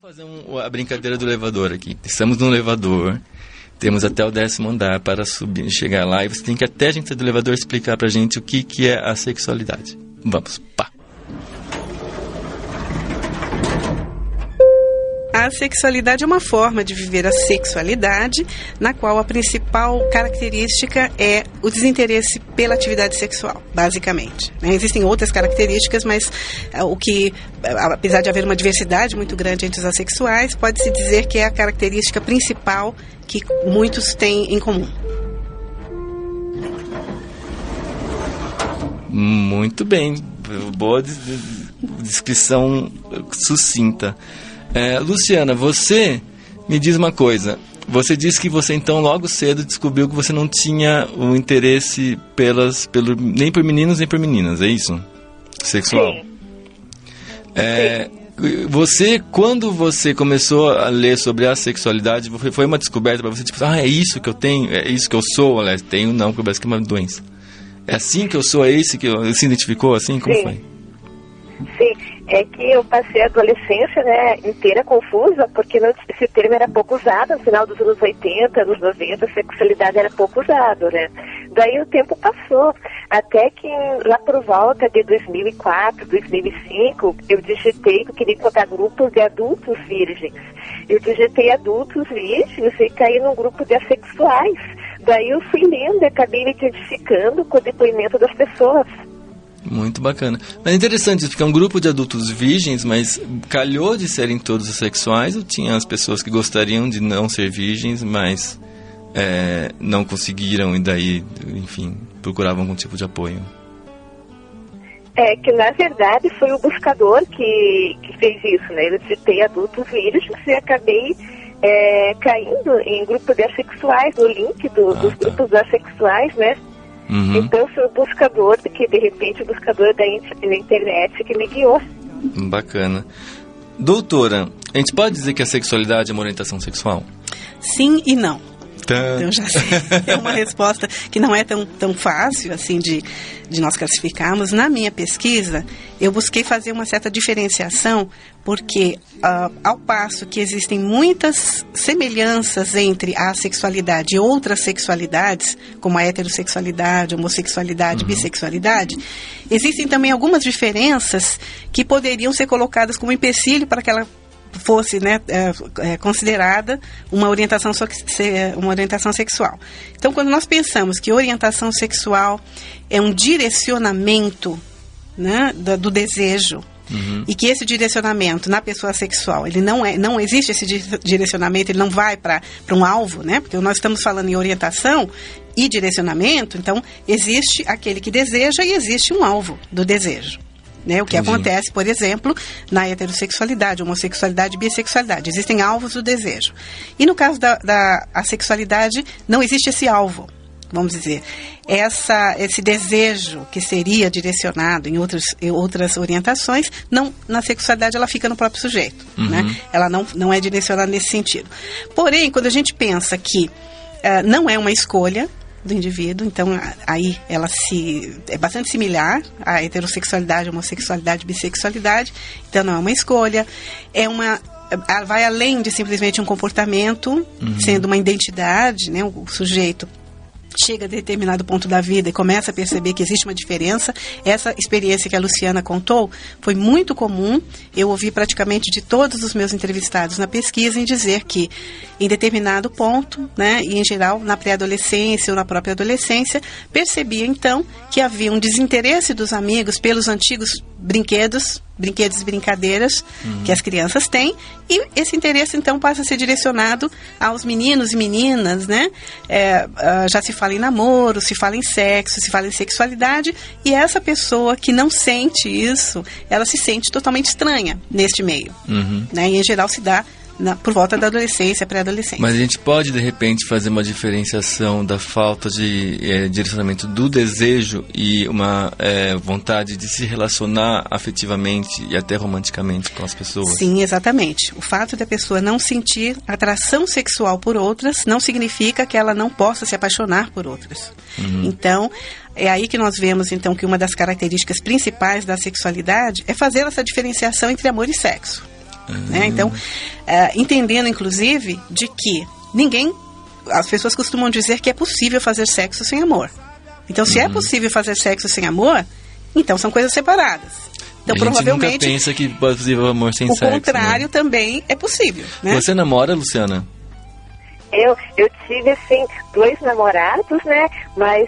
Fazer a brincadeira do elevador aqui. Estamos num elevador, temos até o 10º andar para subir, chegar lá, e você tem que até a gente sair do elevador explicar pra gente o que é a sexualidade. Vamos, pá! A sexualidade é uma forma de viver a sexualidade, na qual a principal característica é o desinteresse pela atividade sexual, basicamente. Existem outras características, mas o que, apesar de haver uma diversidade muito grande entre os assexuais, pode-se dizer que é a característica principal que muitos têm em comum. Muito bem, boa descrição sucinta. Luciana, você me diz uma coisa. Você disse que você então logo cedo descobriu que você não tinha o interesse nem por meninos nem por meninas, é isso? Sexual? Sim. Quando você começou a ler sobre a sexualidade, foi uma descoberta para você, tipo, é isso que eu tenho, é isso que eu sou, aliás, tenho não, porque parece que é uma doença. É assim que eu sou, é esse que se identificou assim? Como foi? Sim, é que eu passei a adolescência, inteira confusa, porque esse termo era pouco usado, no final dos anos 80, anos 90, a sexualidade era pouco usado, Daí o tempo passou, até que lá por volta de 2004, 2005, eu digitei, eu queria encontrar grupos de adultos virgens. Eu digitei adultos virgens e caí num grupo de assexuais. Daí eu fui lendo e acabei me identificando com o depoimento das pessoas. Muito bacana. Mas é interessante isso, porque é um grupo de adultos virgens, mas calhou de serem todos assexuais, ou tinha as pessoas que gostariam de não ser virgens, mas não conseguiram e daí, enfim, procuravam algum tipo de apoio? É que, na verdade, foi o buscador que fez isso, Eu digitei adultos virgens e acabei caindo em grupo de assexuais, no link dos grupos assexuais, Uhum. Então foi o buscador, de repente o buscador da internet que me guiou. Bacana. Doutora, a gente pode dizer que a sexualidade é uma orientação sexual? Sim e não. Então já sei, é uma resposta que não é tão fácil assim de nós classificarmos. Na minha pesquisa, eu busquei fazer uma certa diferenciação, porque ao passo que existem muitas semelhanças entre a sexualidade e outras sexualidades, como a heterossexualidade, homossexualidade, bissexualidade, existem também algumas diferenças que poderiam ser colocadas como empecilho para que ela fosse considerada uma orientação sexual. Então, quando nós pensamos que orientação sexual é um direcionamento do desejo, e que esse direcionamento na pessoa sexual, ele não existe esse direcionamento, ele não vai para um alvo, porque nós estamos falando em orientação e direcionamento, então existe aquele que deseja e existe um alvo do desejo. O que acontece, por exemplo, na heterossexualidade, homossexualidade e bissexualidade. Existem alvos do desejo. E no caso da assexualidade, não existe esse alvo, vamos dizer. Esse desejo que seria direcionado em outras orientações, na sexualidade ela fica no próprio sujeito. Ela não é direcionada nesse sentido. Porém, quando a gente pensa que não é uma escolha do indivíduo, então aí ela é bastante similar à heterossexualidade, homossexualidade, bissexualidade, então não é uma escolha, vai além de simplesmente um comportamento, sendo uma identidade, o sujeito chega a determinado ponto da vida e começa a perceber que existe uma diferença. Essa experiência que a Luciana contou foi muito comum. Eu ouvi praticamente de todos os meus entrevistados na pesquisa em dizer que, em determinado ponto, e em geral na pré-adolescência ou na própria adolescência, percebia então que havia um desinteresse dos amigos pelos antigos brinquedos e brincadeiras que as crianças têm, e esse interesse então passa a ser direcionado aos meninos e meninas, já se fala em namoro, se fala em sexo, se fala em sexualidade, e essa pessoa que não sente isso, ela se sente totalmente estranha neste meio, e em geral se dá por volta da adolescência, pré-adolescência. Mas a gente pode, de repente, fazer uma diferenciação da falta de direcionamento do desejo e uma vontade de se relacionar afetivamente e até romanticamente com as pessoas? Sim, exatamente. O fato da pessoa não sentir atração sexual por outras não significa que ela não possa se apaixonar por outras. Então, é aí que nós vemos, então, que uma das características principais da sexualidade é fazer essa diferenciação entre amor e sexo. né? Então, entendendo, inclusive, de que as pessoas costumam dizer que é possível fazer sexo sem amor. Então, se é possível fazer sexo sem amor, então são coisas separadas. Então, provavelmente, nunca pensa que é possível amor sem sexo. O contrário, né? Também é possível, né? Você namora, Luciana? Eu tive, assim, 2 namorados, né? Mas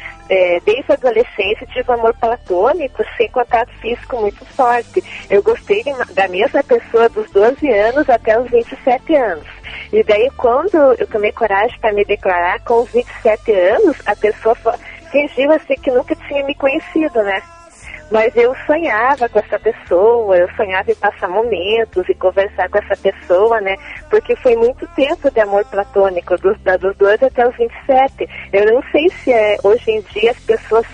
desde a adolescência tive um amor platônico, sem contato físico muito forte. Eu gostei da mesma pessoa dos 12 anos até os 27 anos. E daí, quando eu tomei coragem para me declarar com os 27 anos, a pessoa fingiu assim que nunca tinha me conhecido, né? Mas eu sonhava com essa pessoa, eu sonhava em passar momentos e conversar com essa pessoa, né? Porque foi muito tempo de amor platônico, dos 12 até os 27. Eu não sei se hoje em dia as pessoas,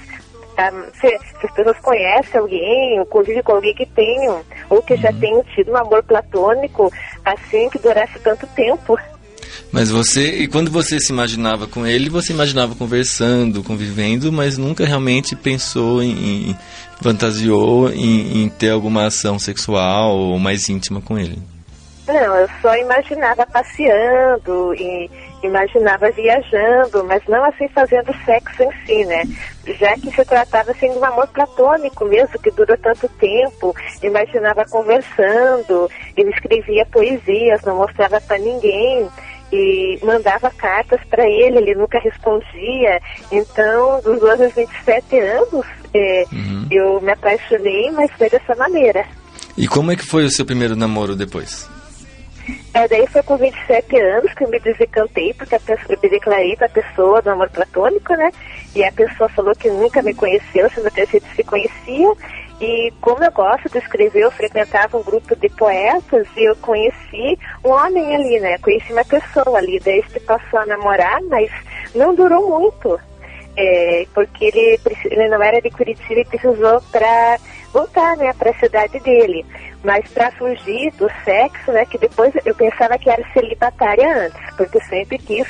se as pessoas conhecem alguém, ou convivem com alguém que tenham, ou que já tenham tido um amor platônico, assim, que durasse tanto tempo. Mas e quando você se imaginava com ele, você imaginava conversando, convivendo, mas nunca realmente pensou fantasiou em ter alguma ação sexual ou mais íntima com ele? Não, eu só imaginava passeando, e imaginava viajando, mas não assim fazendo sexo em si, né? Já que se tratava assim de um amor platônico mesmo, que durou tanto tempo, imaginava conversando, ele escrevia poesias, não mostrava para ninguém, e mandava cartas para ele nunca respondia. Então, dos 12 aos 27 anos, eu me apaixonei, mas foi dessa maneira. E como é que foi o seu primeiro namoro depois? Daí foi com 27 anos que eu me desencantei, porque eu me declarei para a pessoa do amor platônico, né? E a pessoa falou que nunca me conheceu, se a gente se conhecia. E como eu gosto de escrever, eu frequentava um grupo de poetas e eu conheci um homem ali, né? Conheci uma pessoa ali, daí ele passou a namorar, mas não durou muito. Porque ele não era de Curitiba e precisou para voltar, né, para a cidade dele. Mas para fugir do sexo, né, que depois eu pensava que era celibatária antes, porque eu sempre quis.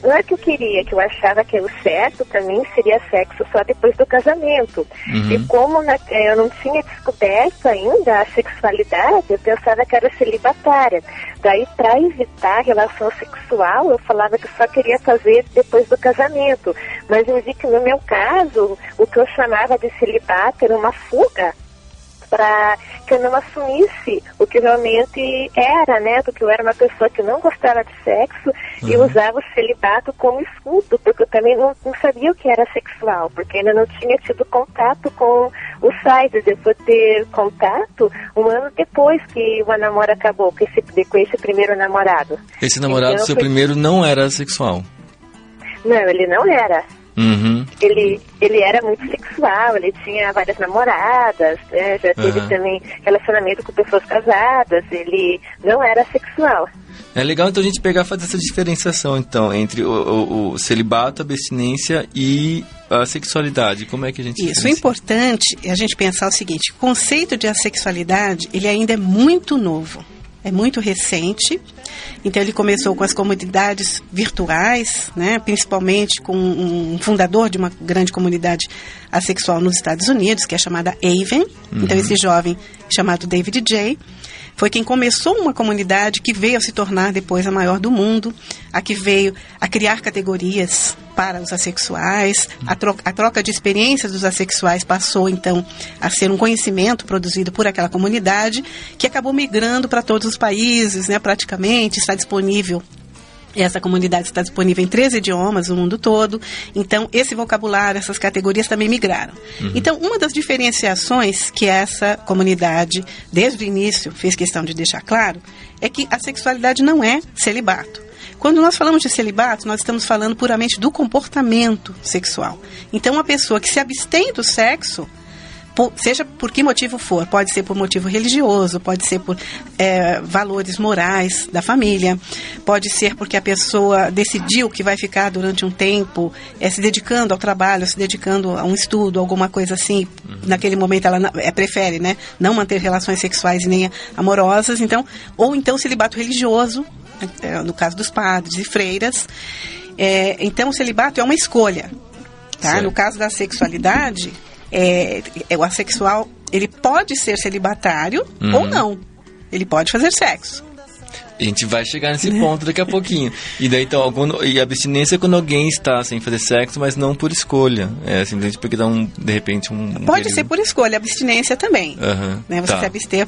Não é que eu queria, que eu achava que o certo para mim seria sexo só depois do casamento. E como eu não tinha descoberto ainda a sexualidade, eu pensava que era celibatária. Daí, para evitar a relação sexual, eu falava que só queria fazer depois do casamento. Mas eu vi que no meu caso, o que eu chamava de celibato era uma fuga, para que eu não assumisse o que realmente era, né? Porque eu era uma pessoa que não gostava de sexo e usava o celibato como escudo, porque eu também não sabia o que era sexual, porque ainda não tinha tido contato com o site. Eu fui ter contato um ano depois que o namoro acabou, com esse primeiro namorado. Esse namorado, então, seu primeiro, não era sexual? Não, ele não era. Ele era muito sexual, ele tinha várias namoradas, né? Já teve também relacionamento com pessoas casadas, ele não era sexual. É legal então a gente fazer essa diferenciação então entre o celibato, a abstinência e a sexualidade. Como é que a gente Isso, o importante é a gente pensar o seguinte: o conceito de assexualidade, ele ainda é muito novo. É muito recente, então ele começou com as comunidades virtuais, né, principalmente com um fundador de uma grande comunidade assexual nos Estados Unidos, que é chamada Haven. Então esse jovem chamado David J. foi quem começou uma comunidade que veio a se tornar depois a maior do mundo, a que veio a criar categorias para os assexuais. A troca de experiências dos assexuais passou, então, a ser um conhecimento produzido por aquela comunidade, que acabou migrando para todos os países, né, praticamente, está disponível. Essa comunidade está disponível em 13 idiomas no mundo todo. Então, esse vocabulário, essas categorias também migraram. Então, uma das diferenciações que essa comunidade, desde o início, fez questão de deixar claro, é que a sexualidade não é celibato. Quando nós falamos de celibato, nós estamos falando puramente do comportamento sexual. Então, uma pessoa que se abstém do sexo, seja por que motivo for, pode ser por motivo religioso, pode ser por valores morais da família, pode ser porque a pessoa decidiu que vai ficar durante um tempo se dedicando ao trabalho, se dedicando a um estudo, alguma coisa assim. Naquele momento ela prefere, né, não manter relações sexuais nem amorosas. Então, ou então celibato religioso, no caso dos padres e freiras. Então o celibato é uma escolha, tá? No caso da sexualidade, o assexual, ele pode ser celibatário ou não. ele pode fazer sexo. A gente vai chegar nesse ponto daqui a pouquinho. E daí, então, e a abstinência é quando alguém está sem fazer sexo, mas não por escolha. É simplesmente porque dá de repente, Pode ser por escolha, abstinência também. Né? Você tá. se abster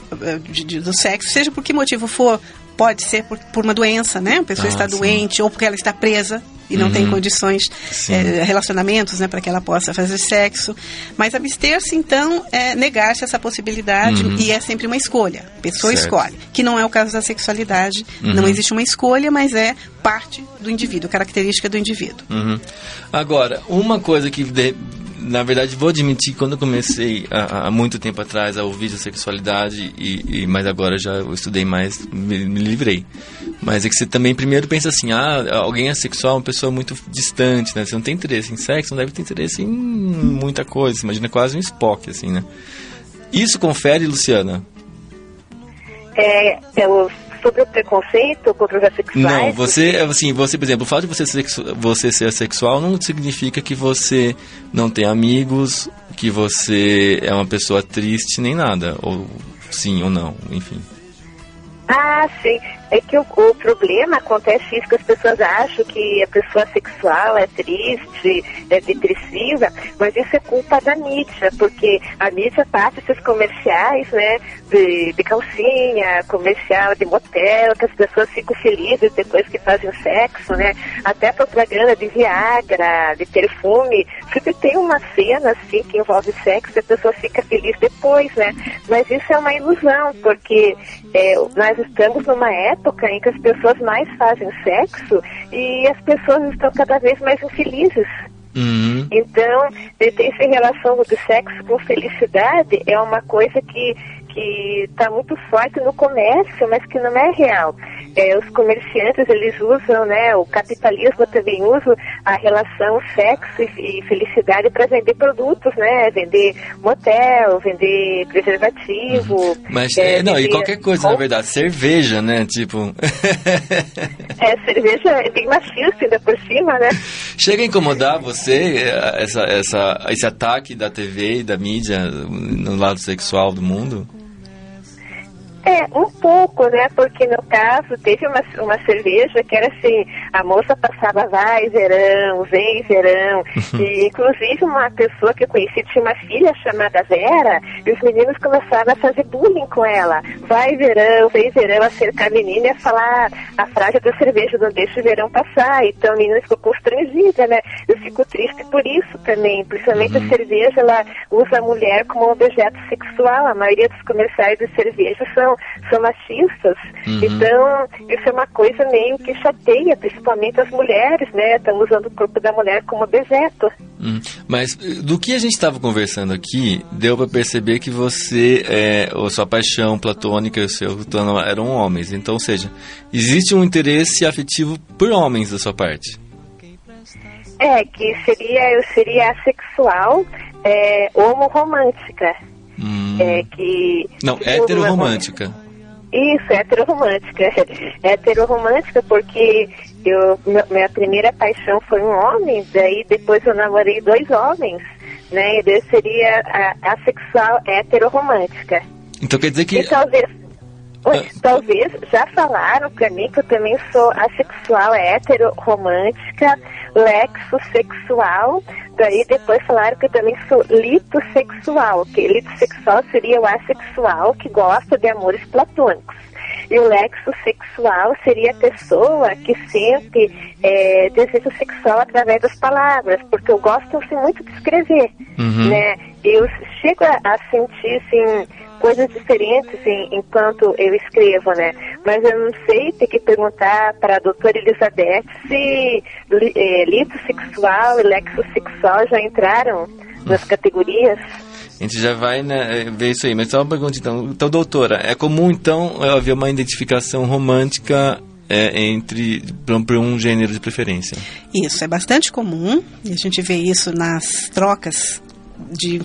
do sexo, seja por que motivo for. Pode ser por uma doença, né? A pessoa está doente ou porque ela está presa e não tem condições, relacionamentos, né, para que ela possa fazer sexo. Mas abster-se, então, é negar-se essa possibilidade e é sempre uma escolha. A pessoa escolhe. Que não é o caso da sexualidade. Não existe uma escolha, mas é parte do indivíduo, característica do indivíduo. Agora, uma coisa que... Na verdade, vou admitir que quando eu comecei há muito tempo atrás a ouvir de sexualidade, mas agora já eu estudei mais, me livrei. Mas é que você também primeiro pensa assim, alguém é sexual, uma pessoa muito distante, né? Você não tem interesse em sexo, não deve ter interesse em muita coisa. Você imagina quase um Spock, assim, né? Isso confere, Luciana? Sobre o preconceito contra os assexuais? Não, você, por exemplo, o fato de você ser assexual não significa que você não tem amigos, que você é uma pessoa triste, nem nada. Ou sim ou não, enfim. Sim. É que o problema acontece isso, que as pessoas acham que a pessoa sexual é triste, é depressiva, mas isso é culpa da mídia, porque a mídia passa esses comerciais, né, de calcinha, comercial de motel, que as pessoas ficam felizes depois que fazem sexo, né, até propaganda de Viagra, de perfume, sempre tem uma cena assim que envolve sexo e a pessoa fica feliz depois, né, mas isso é uma ilusão, porque nós estamos numa época em que as pessoas mais fazem sexo e as pessoas estão cada vez mais infelizes. Então, essa relação do sexo com felicidade é uma coisa que está muito forte no comércio, mas que não é real. Os comerciantes, eles usam, né, o capitalismo também usa a relação sexo e felicidade para vender produtos, né, vender motel, vender preservativo. Mas, e qualquer coisa, na verdade, cerveja, né, tipo... cerveja é bem machista ainda por cima, né. Chega a incomodar você esse ataque da TV e da mídia no lado sexual do mundo? Um pouco, né, porque no caso teve uma cerveja que era assim, a moça passava vai verão, vem verão, e inclusive uma pessoa que eu conheci tinha uma filha chamada Vera, e os meninos começaram a fazer bullying com ela, vai verão, vem verão, a cercar a menina e a falar a frase da cerveja, não deixa o verão passar, então a menina ficou constrangida, né, eu fico triste por isso também, principalmente a cerveja, ela usa a mulher como objeto sexual, a maioria dos comerciais de cerveja são machistas, então isso é uma coisa meio que chateia, principalmente as mulheres, né, estão usando o corpo da mulher como objeto. Mas do que a gente estava conversando aqui, deu para perceber que você, a sua paixão platônica e o seu eram homens, então, ou seja, existe um interesse afetivo por homens da sua parte. Que eu seria assexual, homoromântica. Não, heteroromântica. Isso, heteroromântica. Heteroromântica porque minha primeira paixão foi um homem, daí depois eu namorei 2 homens, né? E daí seria a assexual heteroromântica. Então quer dizer que... E talvez já falaram pra mim que eu também sou assexual heteroromântica, lexossexual, daí depois falaram que eu também sou litossexual, que litossexual seria o assexual que gosta de amores platônicos. E o lexossexual seria a pessoa que sente desejo sexual através das palavras, porque eu gosto assim, muito de escrever, né? Eu chego a sentir assim, coisas diferentes enquanto eu escrevo, né? Mas eu não sei, tem que perguntar para a doutora Elizabeth se litossexual e lexossexual já entraram nas categorias. A gente já vai, né, ver isso aí, mas só uma pergunta então, doutora, é comum então haver uma identificação romântica para um gênero de preferência? Isso, é bastante comum, e a gente vê isso nas trocas de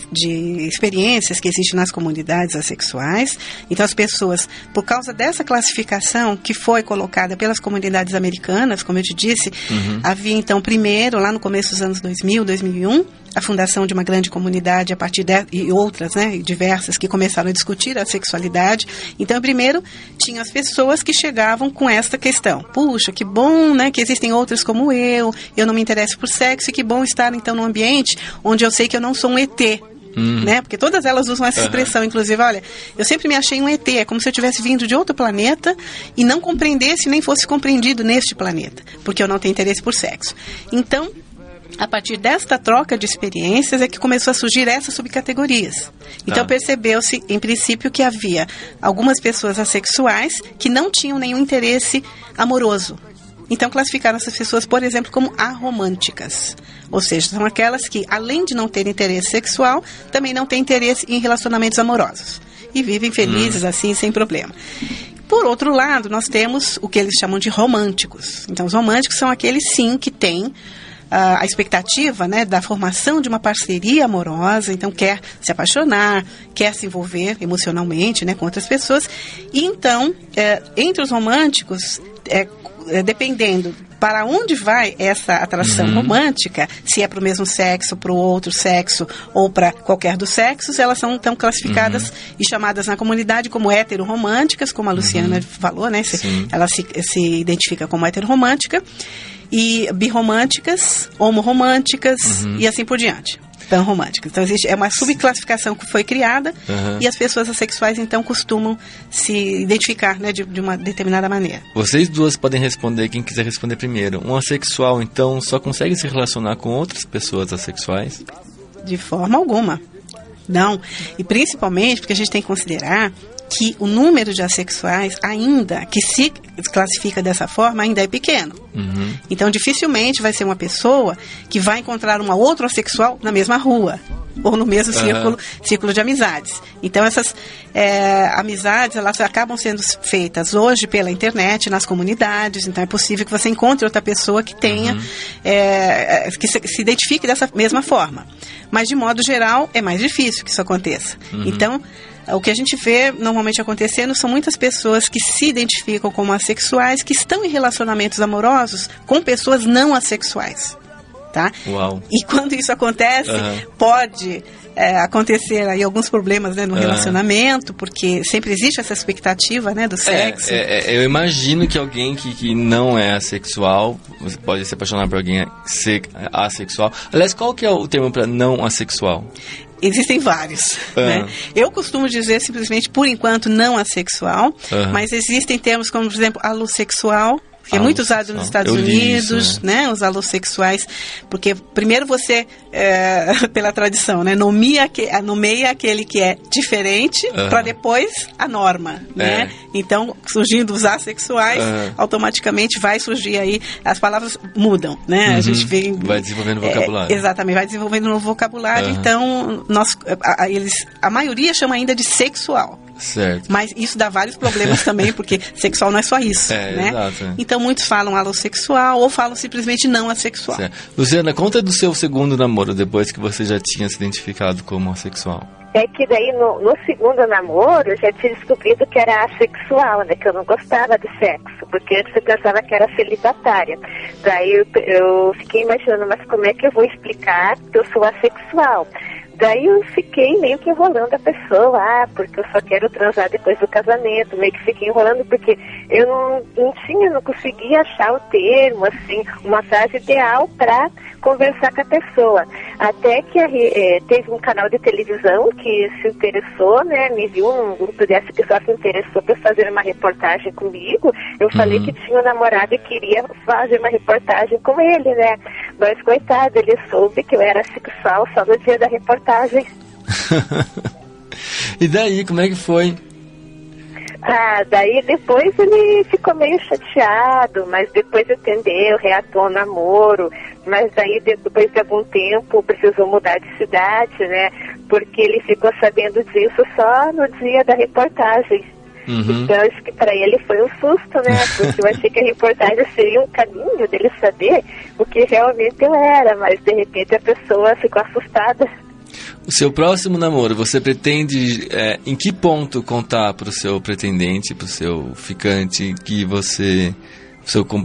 experiências que existem nas comunidades assexuais. Então as pessoas, por causa dessa classificação que foi colocada pelas comunidades americanas, como eu te disse, havia então primeiro, lá no começo dos anos 2000, 2001, a fundação de uma grande comunidade a partir e outras, né, diversas, que começaram a discutir a sexualidade. Então, primeiro, tinha as pessoas que chegavam com esta questão. Puxa, que bom, né, que existem outras como eu não me interesso por sexo, e que bom estar, então, num ambiente onde eu sei que eu não sou um ET. Né? Porque todas elas usam essa expressão, inclusive, olha, eu sempre me achei um ET, é como se eu tivesse vindo de outro planeta e não compreendesse, nem fosse compreendido neste planeta, porque eu não tenho interesse por sexo. Então, a partir desta troca de experiências é que começou a surgir essas subcategorias. Então, percebeu-se, em princípio, que havia algumas pessoas assexuais que não tinham nenhum interesse amoroso. Então, classificaram essas pessoas, por exemplo, como aromânticas. Ou seja, são aquelas que, além de não ter interesse sexual, também não têm interesse em relacionamentos amorosos. E vivem felizes, assim, sem problema. Por outro lado, nós temos o que eles chamam de românticos. Então, os românticos são aqueles, sim, que têm a expectativa, né, da formação de uma parceria amorosa, então quer se apaixonar, quer se envolver emocionalmente, né, com outras pessoas. E então, entre os românticos, dependendo para onde vai essa atração romântica, se é para o mesmo sexo, para o outro sexo ou para qualquer dos sexos, elas são então classificadas e chamadas na comunidade como heteroromânticas, como a Luciana falou, né? Ela se identifica como heteroromântica, e birromânticas, homoromânticas e assim por diante. Panromânticas. Então, é uma subclassificação que foi criada e as pessoas assexuais, então, costumam se identificar, né, de uma determinada maneira. Vocês duas podem responder, quem quiser responder primeiro. Um assexual, então, só consegue se relacionar com outras pessoas assexuais? De forma alguma. Não. E principalmente porque a gente tem que considerar que o número de assexuais, ainda que se classifica dessa forma, ainda é pequeno. Então, dificilmente vai ser uma pessoa que vai encontrar uma outra assexual na mesma rua ou no mesmo círculo de amizades. Então, essas amizades, elas acabam sendo feitas hoje pela internet, nas comunidades. Então, é possível que você encontre outra pessoa que tenha, que se identifique dessa mesma forma. Mas, de modo geral, é mais difícil que isso aconteça. Então, o que a gente vê normalmente acontecendo são muitas pessoas que se identificam como assexuais, que estão em relacionamentos amorosos com pessoas não assexuais. Tá? Uau. E quando isso acontece, pode acontecer aí alguns problemas, né, no relacionamento, porque sempre existe essa expectativa, né, do sexo. Eu imagino que alguém que não é assexual, você pode se apaixonar por alguém assexual. Aliás, qual que é o termo para não assexual? Existem vários, né? Eu costumo dizer simplesmente, por enquanto, não assexual, mas existem termos como, por exemplo, alossexual, que é muito usado nos Estados Unidos, né? Os alossexuais, porque primeiro você, pela tradição, né, nomeia aquele que é diferente para depois a norma, né? Então, surgindo os assexuais, automaticamente vai surgir aí, as palavras mudam, né? A gente vem... Vai desenvolvendo vocabulário. Exatamente, vai desenvolvendo um novo vocabulário, então a maioria chama ainda de sexual. Certo. Mas isso dá vários problemas também, porque sexual não é só isso, né? Exato. Então muitos falam alossexual ou falam simplesmente não assexual. Certo. Luciana, conta do seu segundo namoro, depois que você já tinha se identificado como assexual. É que daí no segundo namoro eu já tinha descobrido que era assexual, né? Que eu não gostava de sexo, porque antes eu pensava que era celibatária. Daí eu fiquei imaginando, mas como é que eu vou explicar que eu sou assexual? Daí eu fiquei meio que enrolando a pessoa, porque eu só quero transar depois do casamento, meio que fiquei enrolando porque eu não conseguia achar o termo, assim, uma frase ideal para conversar com a pessoa. Até que teve um canal de televisão que se interessou, né, me viu num grupo dessa pessoa se interessou para fazer uma reportagem comigo. Eu falei que tinha um namorado e queria fazer uma reportagem com ele, né, mas coitado, ele soube que eu era sexual só no dia da reportagem. E daí, como é que foi? Daí depois ele ficou meio chateado, mas depois entendeu, reatou ao namoro, mas daí depois de algum tempo precisou mudar de cidade, né, porque ele ficou sabendo disso só no dia da reportagem. Então acho que para ele foi um susto, né, porque eu achei que a reportagem seria um caminho dele saber o que realmente eu era, mas de repente a pessoa ficou assustada. O seu próximo namoro, você pretende, em que ponto contar para o seu pretendente, para o seu ficante, que você,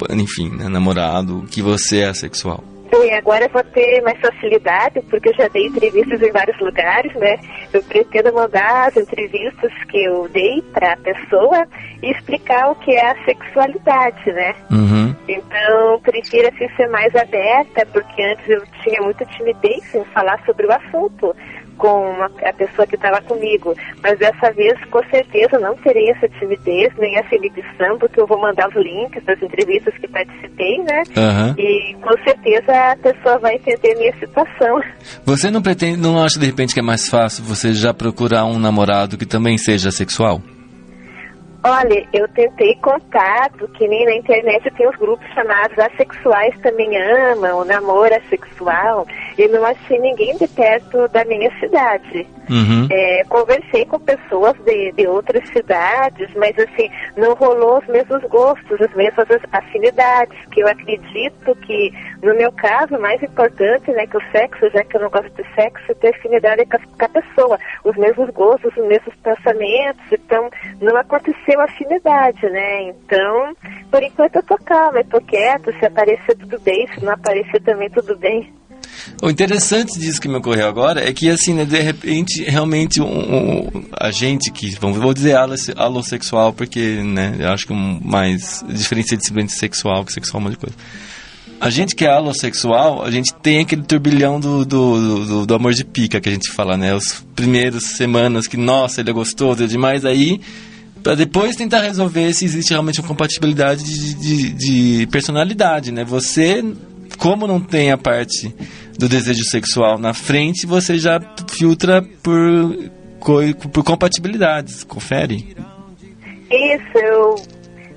enfim, né, namorado, que você é assexual? Bem, agora eu vou ter mais facilidade, porque eu já dei entrevistas em vários lugares, né? Eu pretendo mandar as entrevistas que eu dei para a pessoa e explicar o que é a sexualidade, né? Uhum. Então, prefiro assim ser mais aberta, porque antes eu tinha muita timidez em falar sobre o assunto com a pessoa que estava comigo, mas dessa vez com certeza não terei essa timidez, nem essa inibição, porque eu vou mandar os links das entrevistas que participei, né? Uhum. E com certeza a pessoa vai entender a minha situação. Você não acha de repente que é mais fácil você já procurar um namorado que também seja sexual? Olha, eu tentei contato, que nem na internet tem os grupos chamados Assexuais Também Amam, o Namoro Assexual, e não achei ninguém de perto da minha cidade. Uhum. Conversei com pessoas de outras cidades, mas assim, não rolou os mesmos gostos, as mesmas afinidades, que eu acredito que, no meu caso, o mais importante, né, que o sexo, já que eu não gosto de sexo, é ter afinidade com a pessoa, os mesmos gostos, os mesmos pensamentos, então não aconteceu afinidade, né? Então, por enquanto eu tô calma, eu tô quieta, se aparecer tudo bem, se não aparecer também tudo bem. O interessante disso que me ocorreu agora é que, assim, né, de repente, realmente, a gente que, vou dizer alossexual, porque, né, eu acho que mais diferencia de simplesmente sexual, que sexual é um monte de coisa. A gente que é alossexual, a gente tem aquele turbilhão do amor de pica que a gente fala, né? As primeiras semanas que, nossa, ele é gostoso, é demais, aí... para depois tentar resolver se existe realmente uma compatibilidade de personalidade, né? Você, como não tem a parte do desejo sexual na frente, você já filtra por compatibilidades, confere? Isso,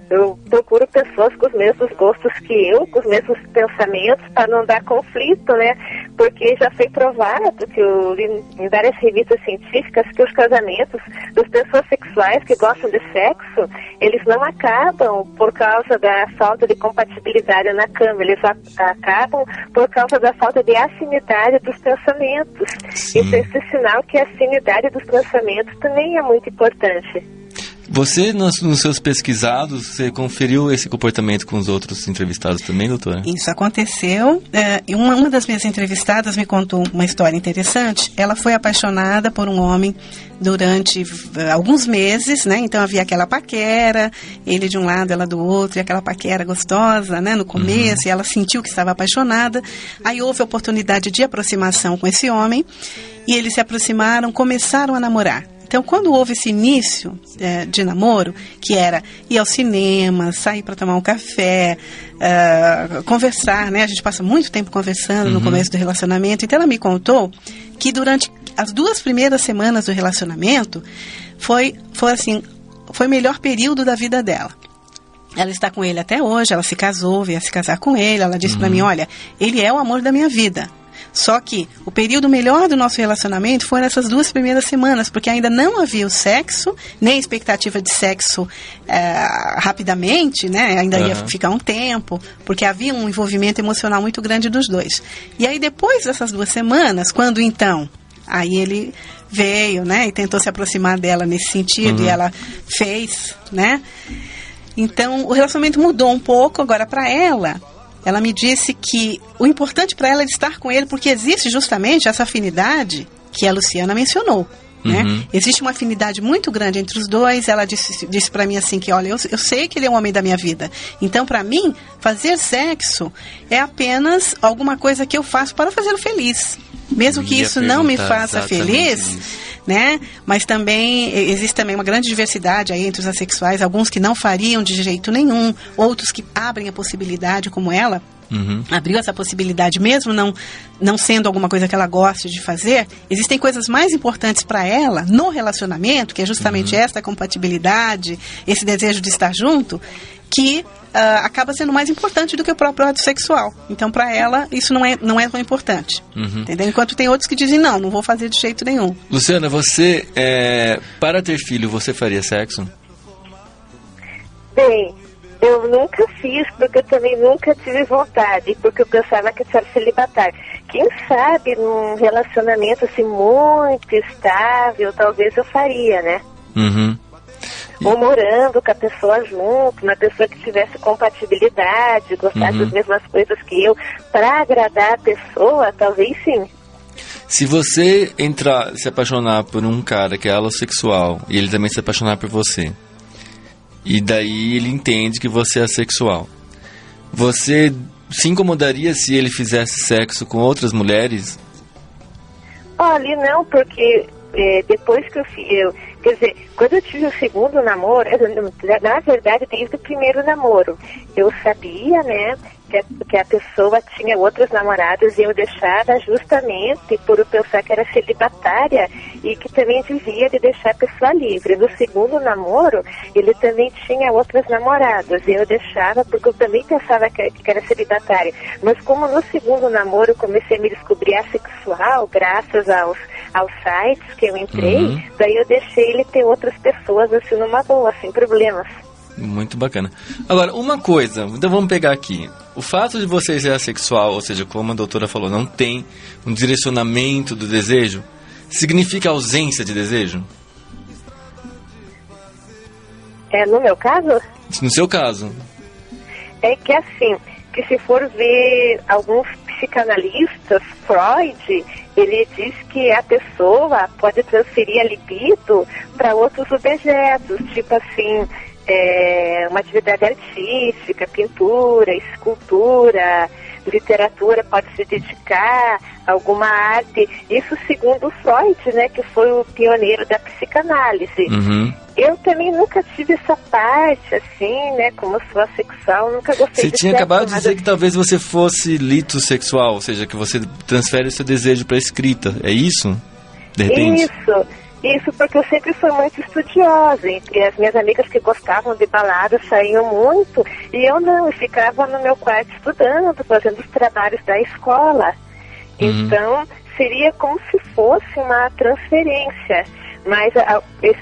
eu procuro pessoas com os mesmos gostos que eu, com os mesmos pensamentos, para não dar conflito, né? Porque já foi provado que em várias revistas científicas que os casamentos das pessoas sexuais que gostam de sexo, eles não acabam por causa da falta de compatibilidade na cama, eles acabam por causa da falta de afinidade dos pensamentos. Sim. Então esse é sinal que a afinidade dos pensamentos também é muito importante. Você, nos seus pesquisados, você conferiu esse comportamento com os outros entrevistados também, doutora? Isso aconteceu. Uma das minhas entrevistadas me contou uma história interessante. Ela foi apaixonada por um homem durante alguns meses, né? Então havia aquela paquera, ele de um lado, ela do outro, e aquela paquera gostosa, né? No começo, e ela sentiu que estava apaixonada. Aí houve a oportunidade de aproximação com esse homem, e eles se aproximaram, começaram a namorar. Então, quando houve esse início de namoro, que era ir ao cinema, sair para tomar um café, conversar, né? A gente passa muito tempo conversando no começo do relacionamento. Então, ela me contou que durante as 2 primeiras semanas do relacionamento foi o melhor período da vida dela. Ela está com ele até hoje, ela se casou, veio se casar com ele. Ela disse para mim, olha, ele é o amor da minha vida. Só que o período melhor do nosso relacionamento foram essas 2 primeiras semanas, porque ainda não havia o sexo, nem expectativa de sexo rapidamente, né? Ainda ia ficar um tempo, porque havia um envolvimento emocional muito grande dos dois. E aí, depois dessas 2 semanas, quando então... Aí ele veio, né? E tentou se aproximar dela nesse sentido, e ela fez, né? Então, o relacionamento mudou um pouco. Agora, para ela me disse que o importante para ela é estar com ele, porque existe justamente essa afinidade que a Luciana mencionou, né? Existe uma afinidade muito grande entre os dois. Ela disse para mim assim que, olha, eu sei que ele é um homem da minha vida. Então, para mim, fazer sexo é apenas alguma coisa que eu faço para fazê-lo feliz. Mesmo que isso não me faça feliz, né? Mas também existe também uma grande diversidade aí entre os assexuais, alguns que não fariam de jeito nenhum, outros que abrem a possibilidade, como ela abriu essa possibilidade, mesmo não sendo alguma coisa que ela goste de fazer. Existem coisas mais importantes para ela no relacionamento, que é justamente essa compatibilidade, esse desejo de estar junto, que acaba sendo mais importante do que o próprio ato sexual. Então, para ela, isso não é tão importante. Entendeu? Enquanto tem outros que dizem, não vou fazer de jeito nenhum. Luciana, você, para ter filho, você faria sexo? Bem, eu nunca fiz, porque eu também nunca tive vontade, porque eu pensava que eu era celibatária. Quem sabe, num relacionamento assim muito estável, talvez eu faria, né? ou morando com a pessoa junto, uma pessoa que tivesse compatibilidade, gostasse das mesmas coisas que eu, para agradar a pessoa, talvez sim. Se você se apaixonar por um cara que é alossexual e ele também se apaixonar por você, e daí ele entende que você é assexual, você se incomodaria se ele fizesse sexo com outras mulheres? Olha, não, porque depois que quer dizer, quando eu tive o segundo namoro, na verdade, desde o primeiro namoro, eu sabia, né, que a pessoa tinha outras namoradas e eu deixava justamente por eu pensar que era celibatária e que também devia de deixar a pessoa livre. No segundo namoro, ele também tinha outras namoradas e eu deixava porque eu também pensava que era celibatária. Mas como no segundo namoro eu comecei a me descobrir assexual, graças aos sites que eu entrei, daí eu deixei ele ter outras pessoas assim numa boa, sem problemas. Muito bacana. Agora, uma coisa, então vamos pegar aqui. O fato de você ser assexual, ou seja, como a doutora falou, não tem um direcionamento do desejo, significa ausência de desejo? No meu caso? No seu caso. É que assim, que se for ver alguns psicanalistas, Freud, ele diz que a pessoa pode transferir a libido para outros objetos, tipo assim, uma atividade artística, pintura, escultura, literatura, pode se dedicar a alguma arte. Isso segundo Freud, né, que foi o pioneiro da psicanálise. Eu também nunca tive essa parte, assim, né, como sou assexual, nunca gostei de sexo. Você tinha acabado de dizer que talvez você fosse litossexual, ou seja, que você transfere o seu desejo para a escrita, é isso? De repente? Isso, porque eu sempre fui muito estudiosa, e as minhas amigas que gostavam de balada saíam muito, e eu não, eu ficava no meu quarto estudando, fazendo os trabalhos da escola. Então, seria como se fosse uma transferência. Mas,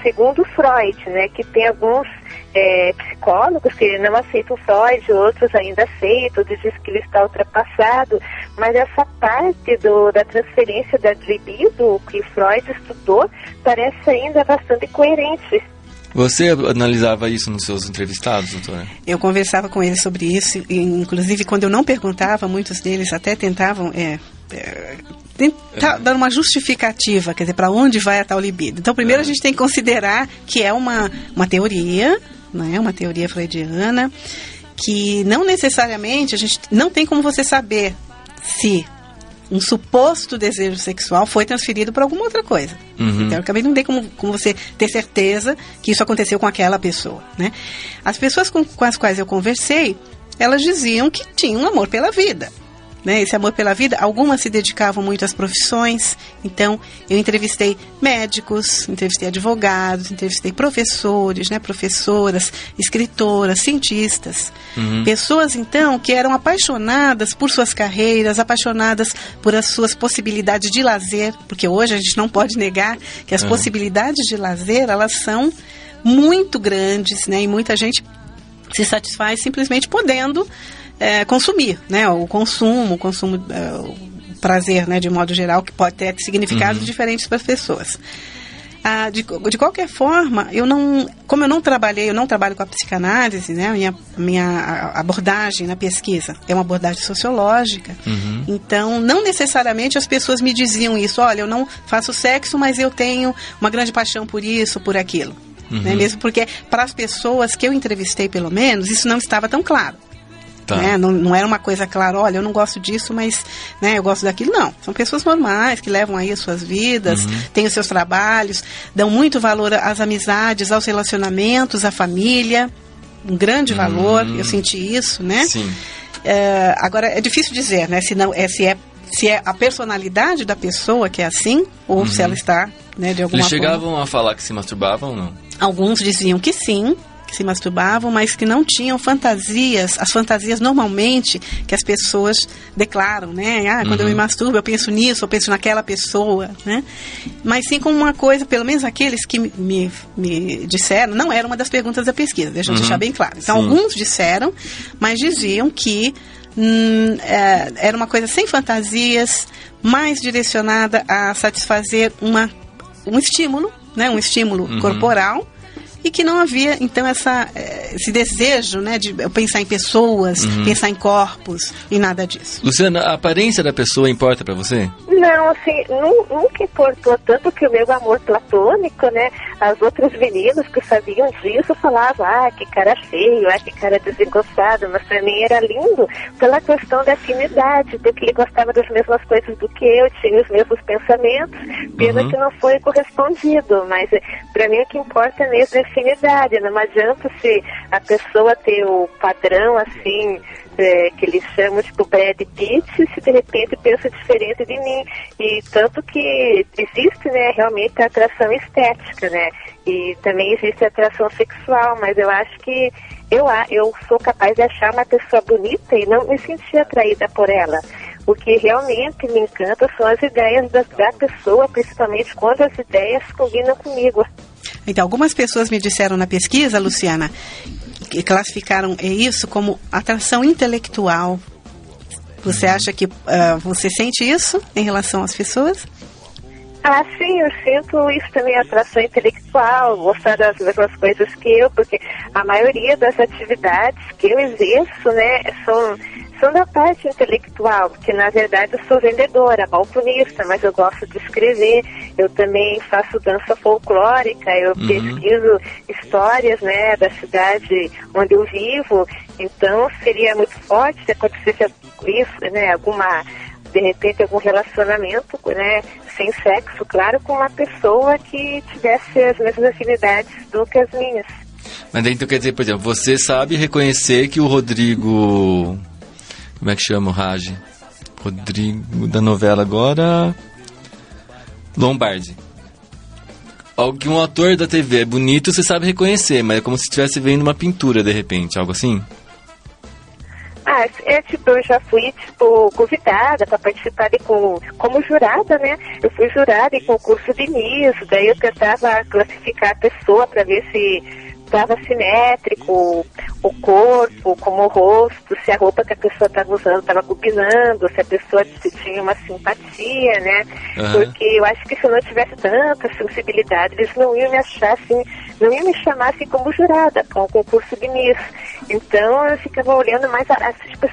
segundo Freud, né, que tem alguns psicólogos que não aceitam Freud, outros ainda aceitam, dizem que ele está ultrapassado, mas essa parte da transferência da libido que Freud estudou parece ainda bastante coerente. Você analisava isso nos seus entrevistados, doutora? Eu conversava com eles sobre isso, e, inclusive quando eu não perguntava, muitos deles até tentavam dar uma justificativa, quer dizer, para onde vai a tal libido. Então, primeiro a gente tem que considerar que é uma teoria, né, uma teoria freudiana, que não necessariamente a gente não tem como você saber se um suposto desejo sexual foi transferido para alguma outra coisa. Teoricamente, não tem como você ter certeza que isso aconteceu com aquela pessoa, né? As pessoas com as quais eu conversei, elas diziam que tinham um amor pela vida, né? Esse amor pela vida, algumas se dedicavam muito às profissões. Então, eu entrevistei médicos, entrevistei advogados, entrevistei professores, né? Professoras, escritoras, cientistas. Pessoas, então, que eram apaixonadas por suas carreiras, apaixonadas por as suas possibilidades de lazer, porque hoje a gente não pode negar que as possibilidades de lazer, elas são muito grandes, né? E muita gente se satisfaz simplesmente podendo consumir, né? O consumo, o prazer, né? De modo geral, que pode ter significados diferentes para as pessoas. De qualquer forma, como eu não trabalho com a psicanálise, né? Minha abordagem na pesquisa é uma abordagem sociológica. Então, não necessariamente as pessoas me diziam isso. Olha, eu não faço sexo, mas eu tenho uma grande paixão por isso, por aquilo. Né? Mesmo porque, para as pessoas que eu entrevistei, pelo menos, isso não estava tão claro. Tá. Né? Não era uma coisa clara, olha, eu não gosto disso, mas, né, eu gosto daquilo. Não, são pessoas normais que levam aí as suas vidas, têm os seus trabalhos, dão muito valor às amizades, aos relacionamentos, à família, um grande valor, eu senti isso, né? Sim. Agora, é difícil dizer, né, se é a personalidade da pessoa que é assim, ou se ela está, né, de alguma forma... Eles chegavam a falar que se masturbavam ou não? Alguns diziam que sim, que se masturbavam, mas que não tinham fantasias, as fantasias normalmente que as pessoas declaram, né? Quando eu me masturbo, eu penso nisso, eu penso naquela pessoa, né? Mas sim como uma coisa, pelo menos aqueles que me disseram, não era uma das perguntas da pesquisa, deixa eu deixar bem claro. Então, alguns disseram, mas diziam que era uma coisa sem fantasias, mais direcionada a satisfazer um estímulo, né? Um estímulo corporal, e que não havia, então, esse desejo, né, de pensar em pessoas, pensar em corpos e nada disso. Luciana, a aparência da pessoa importa para você? Não, assim, nunca importou, tanto que o meu amor platônico, né, as outras meninas que sabiam disso falavam, que cara feio, que cara desengonçado, mas pra mim era lindo pela questão da afinidade, porque ele gostava das mesmas coisas do que eu, tinha os mesmos pensamentos, pena que não foi correspondido, mas pra mim o que importa mesmo é a afinidade, não adianta se a pessoa ter o padrão, assim, que eles chamam, tipo, Brad Pitt, se de repente pensa diferente de mim. E tanto que existe, né, realmente a atração estética, né, e também existe a atração sexual, mas eu acho que eu sou capaz de achar uma pessoa bonita e não me sentir atraída por ela. O que realmente me encanta são as ideias da pessoa, principalmente quando as ideias combinam comigo. Então, algumas pessoas me disseram na pesquisa, Luciana, que classificaram isso como atração intelectual. Você acha que você sente isso em relação às pessoas? Sim, eu sinto isso também, atração intelectual, gostar das mesmas coisas que eu, porque a maioria das atividades que eu exerço, né, são da parte intelectual, porque na verdade eu sou vendedora, balconista, mas eu gosto de escrever, eu também faço dança folclórica, eu pesquiso histórias, né, da cidade onde eu vivo, então seria muito forte se acontecesse isso, né, de repente algum relacionamento, né, sem sexo, claro, com uma pessoa que tivesse as mesmas afinidades do que as minhas. Mas então quer dizer, por exemplo, você sabe reconhecer que o Rodrigo... Como é que chama o Raj? Rodrigo da novela agora... Lombardi. Um ator da TV é bonito, você sabe reconhecer, mas é como se estivesse vendo uma pintura, de repente, algo assim? Eu já fui, convidada para participar como jurada, né? Eu fui jurada em concurso de Miss, daí eu tentava classificar a pessoa para ver se estava simétrico o corpo, como o rosto, se a roupa que a pessoa estava usando estava combinando, se a pessoa tinha uma simpatia, né? Porque eu acho que se eu não tivesse tanta sensibilidade, eles não iam me achar assim, não iam me chamar assim como jurada para um concurso de Miss. Então eu ficava olhando mais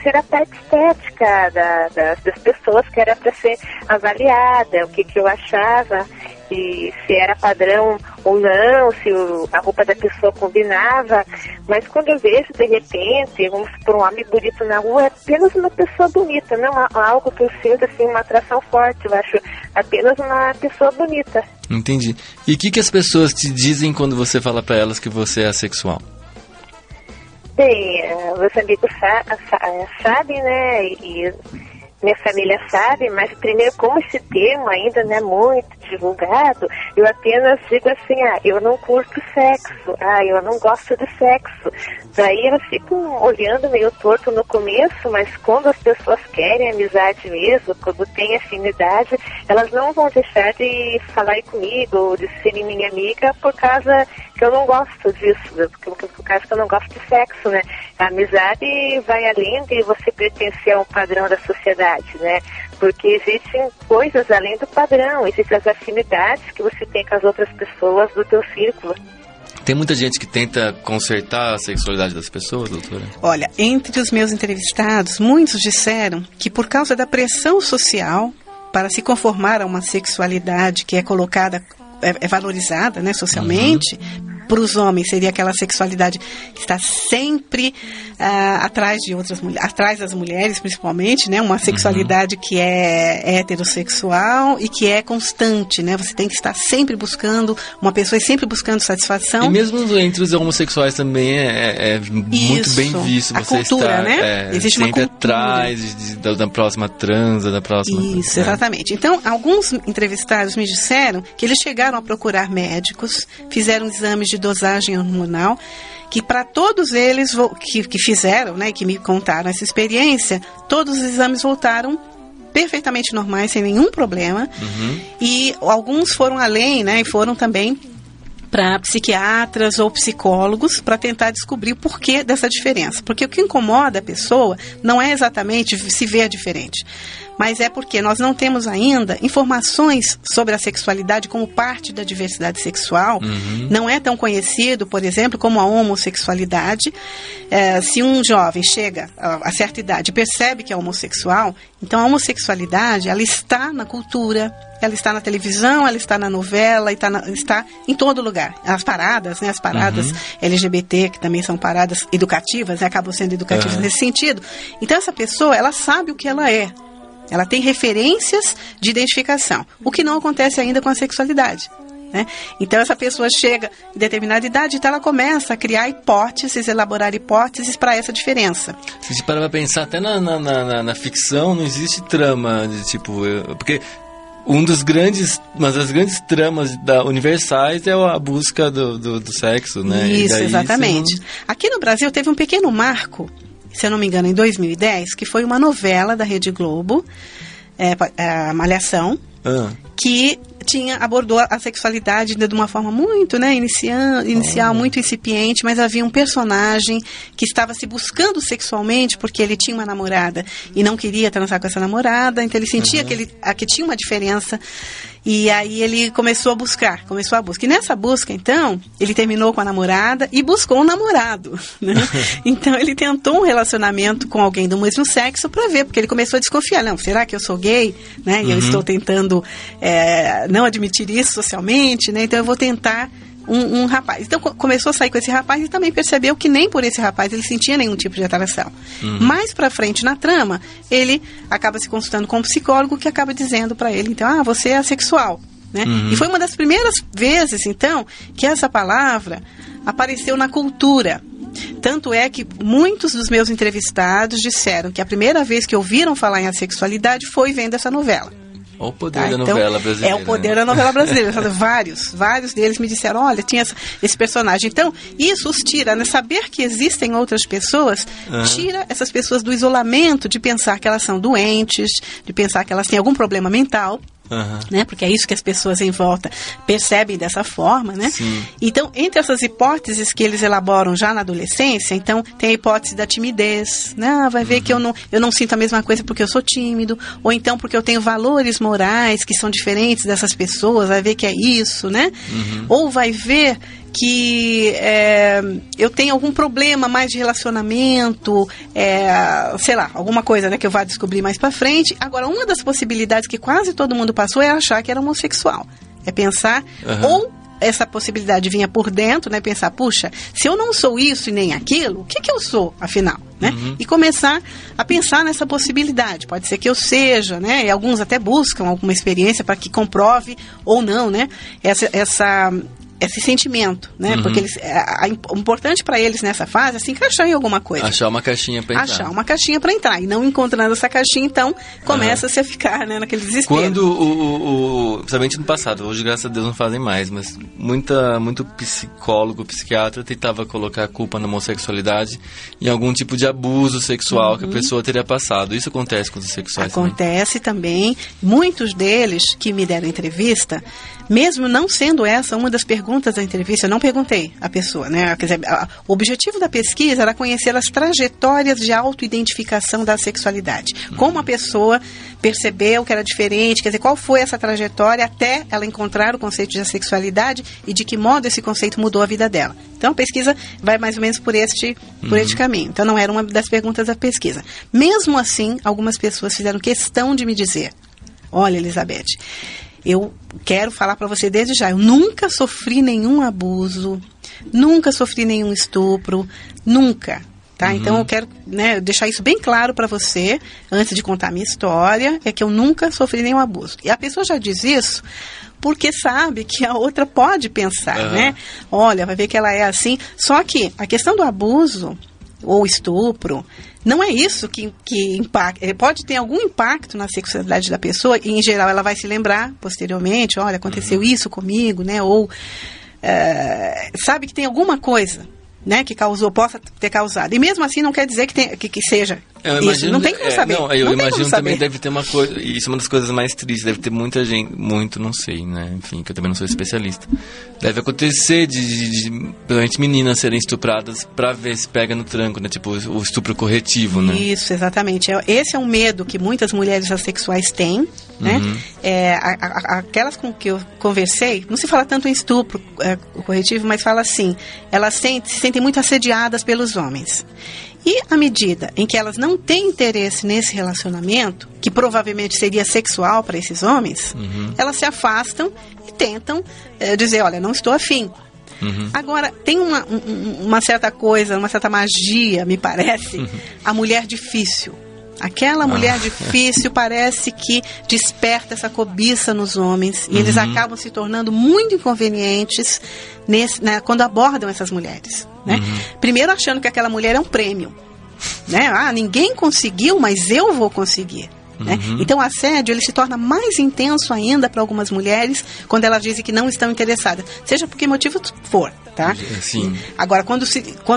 ser a parte estética das pessoas que era para ser avaliada, o que eu achava, e se era padrão ou não, se a roupa da pessoa combinava. Mas quando eu vejo, de repente, vamos por um homem bonito na rua, é apenas uma pessoa bonita, não algo que eu sinto assim, uma atração forte, eu acho apenas uma pessoa bonita. Entendi. E o que as pessoas te dizem quando você fala para elas que você é assexual? Bem, meus amigos sabem, né, e minha família sabe, mas primeiro, como esse termo ainda não é muito divulgado, eu apenas digo assim, eu não curto sexo, eu não gosto de sexo. Daí elas ficam olhando meio torto no começo, mas quando as pessoas querem amizade mesmo, quando tem afinidade, elas não vão deixar de falar comigo ou de serem minha amiga por causa que eu não gosto disso, por causa que eu não gosto de sexo, né? A amizade vai além de você pertencer a um padrão da sociedade, né? Porque existem coisas além do padrão, existem as afinidades que você tem com as outras pessoas do teu círculo. Tem muita gente que tenta consertar a sexualidade das pessoas, doutora? Olha, entre os meus entrevistados, muitos disseram que por causa da pressão social para se conformar a uma sexualidade que é colocada, é valorizada, né, socialmente, para os homens seria aquela sexualidade que está sempre atrás de outras mulheres, atrás das mulheres principalmente, né? Uma sexualidade que é heterossexual e que é constante, né? Você tem que estar sempre buscando, uma pessoa sempre buscando satisfação. E mesmo entre os homossexuais também é muito bem visto você cultura, estar, né? Existe sempre uma cultura atrás da próxima transa, da próxima... Isso, exatamente. Então, alguns entrevistados me disseram que eles chegaram a procurar médicos, fizeram exames de dosagem hormonal, que para todos eles que fizeram, né, que me contaram essa experiência, todos os exames voltaram perfeitamente normais, sem nenhum problema. E alguns foram além, né, e foram também para psiquiatras ou psicólogos para tentar descobrir o porquê dessa diferença. Porque o que incomoda a pessoa não é exatamente se ver diferente, mas é porque nós não temos ainda informações sobre a sexualidade como parte da diversidade sexual. Não é tão conhecido, por exemplo, como a homossexualidade. Se um jovem chega a certa idade e percebe que é homossexual, então a homossexualidade, ela está na cultura, ela está na televisão, ela está na novela, está em todo lugar. As paradas, né, LGBT, que também são paradas educativas, né, acabam sendo educativas nesse sentido. Então essa pessoa, ela sabe o que ela é. Ela tem referências de identificação, o que não acontece ainda com a sexualidade, né? Então essa pessoa chega em determinada idade, então ela começa a criar hipóteses, elaborar hipóteses para essa diferença. Se você parar para pensar, até na ficção não existe trama, porque uma das grandes tramas universais é a busca do sexo, né? Isso, exatamente. Aqui no Brasil teve um pequeno marco, se eu não me engano, em 2010, que foi uma novela da Rede Globo, a Malhação, que abordou a sexualidade de uma forma muito, né, inicial, muito incipiente, mas havia um personagem que estava se buscando sexualmente porque ele tinha uma namorada e não queria transar com essa namorada, então ele sentia que tinha uma diferença. E aí ele começou a busca. E nessa busca, então, ele terminou com a namorada e buscou um namorado, né? Então ele tentou um relacionamento com alguém do mesmo sexo para ver, porque ele começou a desconfiar. Não, será que eu sou gay? Né? E eu estou tentando não admitir isso socialmente, né? Então eu vou tentar um rapaz. Então começou a sair com esse rapaz e também percebeu que nem por esse rapaz ele sentia nenhum tipo de atração. Mais pra frente na trama, ele acaba se consultando com um psicólogo que acaba dizendo pra ele, então, você é assexual, né? E foi uma das primeiras vezes, então, que essa palavra apareceu na cultura. Tanto é que muitos dos meus entrevistados disseram que a primeira vez que ouviram falar em assexualidade foi vendo essa novela. O poder da novela brasileira. É o poder da novela brasileira. Vários deles me disseram, olha, tinha esse personagem. Então, isso os tira, né? Saber que existem outras pessoas, tira essas pessoas do isolamento de pensar que elas são doentes, de pensar que elas têm algum problema mental. Né? Porque é isso que as pessoas em volta percebem dessa forma, né? Sim. Então, entre essas hipóteses que eles elaboram já na adolescência, então tem a hipótese da timidez, né? Vai ver que eu não sinto a mesma coisa porque eu sou tímido, ou então porque eu tenho valores morais que são diferentes dessas pessoas, vai ver que é isso, né? Ou vai ver que eu tenho algum problema mais de relacionamento, sei lá, alguma coisa, né, que eu vá descobrir mais pra frente. Agora, uma das possibilidades que quase todo mundo passou é achar que era homossexual. É pensar, ou essa possibilidade vinha por dentro, né, pensar, puxa, se eu não sou isso e nem aquilo, o que eu sou, afinal? Né? E começar a pensar nessa possibilidade. Pode ser que eu seja, né? E alguns até buscam alguma experiência para que comprove ou não, né? Esse sentimento, né? Porque o importante para eles nessa fase é se encaixar em alguma coisa. Achar uma caixinha para entrar. Achar uma caixinha para entrar. E não encontrando essa caixinha, então, começa-se a ficar, né, naquele desespero. Quando, principalmente no passado, hoje, graças a Deus, não fazem mais, mas muito psicólogo, psiquiatra tentava colocar a culpa na homossexualidade em algum tipo de abuso sexual que a pessoa teria passado. Isso acontece com os sexuais Acontece também. Muitos deles que me deram entrevista, mesmo não sendo essa uma das perguntas da entrevista, eu não perguntei à pessoa, né? Quer dizer, o objetivo da pesquisa era conhecer as trajetórias de autoidentificação da sexualidade. Como a pessoa percebeu que era diferente, quer dizer, qual foi essa trajetória até ela encontrar o conceito de sexualidade e de que modo esse conceito mudou a vida dela. Então, a pesquisa vai mais ou menos por este caminho. Então, não era uma das perguntas da pesquisa. Mesmo assim, algumas pessoas fizeram questão de me dizer, olha, Elizabeth, eu quero falar para você desde já, eu nunca sofri nenhum abuso, nunca sofri nenhum estupro, nunca, tá? Então eu quero, né, deixar isso bem claro para você, antes de contar a minha história, é que eu nunca sofri nenhum abuso. E a pessoa já diz isso porque sabe que a outra pode pensar, né? Olha, vai ver que ela é assim. Só que a questão do abuso ou estupro, não é isso que impacta. Pode ter algum impacto na sexualidade da pessoa e, em geral, ela vai se lembrar posteriormente, olha, aconteceu isso comigo, né? Ou sabe que tem alguma coisa, né, que possa ter causado. E mesmo assim não quer dizer que seja Isso, não tem como saber. Eu imagino também deve ter uma coisa, isso é uma das coisas mais tristes, deve ter muita gente, não sei, né? Enfim, que eu também não sou especialista. Deve acontecer de principalmente meninas serem estupradas pra ver se pega no tranco, né? Tipo, o estupro corretivo, né? Isso, exatamente. Esse é um medo que muitas mulheres assexuais têm, né? Aquelas com que eu conversei, não se fala tanto em estupro corretivo, mas fala assim, elas se sentem muito assediadas pelos homens. E à medida em que elas não têm interesse nesse relacionamento, que provavelmente seria sexual para esses homens, elas se afastam e tentam dizer, olha, não estou afim. Agora, tem uma certa coisa, uma certa magia, me parece, a mulher difícil. Aquela mulher difícil parece que desperta essa cobiça nos homens e eles acabam se tornando muito inconvenientes quando abordam essas mulheres. Né? Primeiro achando que aquela mulher é um prêmio. Né? Ninguém conseguiu, mas eu vou conseguir. Né? Então o assédio ele se torna mais intenso ainda para algumas mulheres quando elas dizem que não estão interessadas, seja por que motivo for. Tá? Sim. Agora,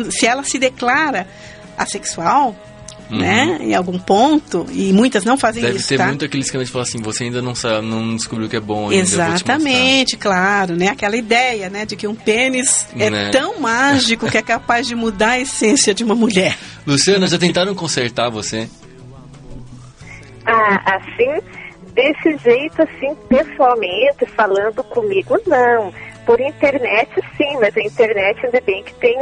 se ela se declara assexual, né, em algum ponto, e muitas não fazem Deve isso, ter tá? muito aquele esquema de falar assim, você ainda não sabe, não descobriu o que é bom ainda. Exatamente, claro, né? Aquela ideia, né, de que um pênis é tão mágico que é capaz de mudar a essência de uma mulher. Luciana, já tentaram consertar você? Assim, desse jeito, assim, pessoalmente, falando comigo, não. Por internet, sim, mas a internet ainda bem que tem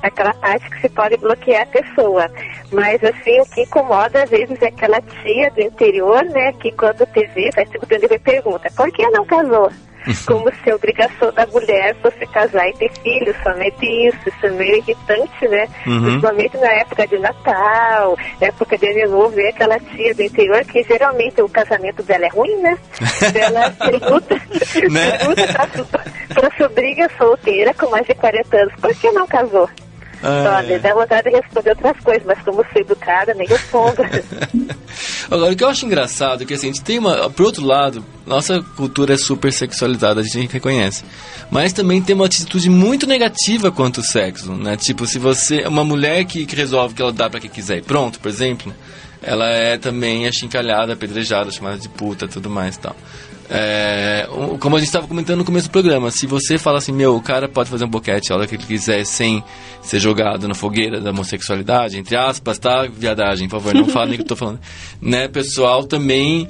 aquela parte que se pode bloquear a pessoa. Mas, assim, o que incomoda, às vezes, é aquela tia do interior, né, que quando a TV vai se botando e pergunta, por que não casou? Como se a obrigação da mulher fosse casar e ter filhos, somente isso. Isso é meio irritante, né? Principalmente na época de Natal, época de Ano Novo, ver aquela tia do interior, que geralmente o casamento dela é ruim, né? Ela pergunta pra sobrinha solteira com mais de 40 anos, por que não casou? Olha, dá vontade de responder outras coisas, mas como sou educada, nem respondo. Agora, o que eu acho engraçado é que assim, a gente tem por outro lado, nossa cultura é super sexualizada, a gente reconhece. Mas também tem uma atitude muito negativa quanto ao sexo, né? Tipo, se você é uma mulher que resolve que ela dá pra quem quiser e pronto, por exemplo, ela é também achincalhada, apedrejada, chamada de puta, tudo mais e tal. Como a gente estava comentando no começo do programa, se você fala assim, o cara pode fazer um boquete a hora que ele quiser sem ser jogado na fogueira da homossexualidade, entre aspas, tá? Viadagem, por favor, não fale nem que eu tô falando. Né, pessoal também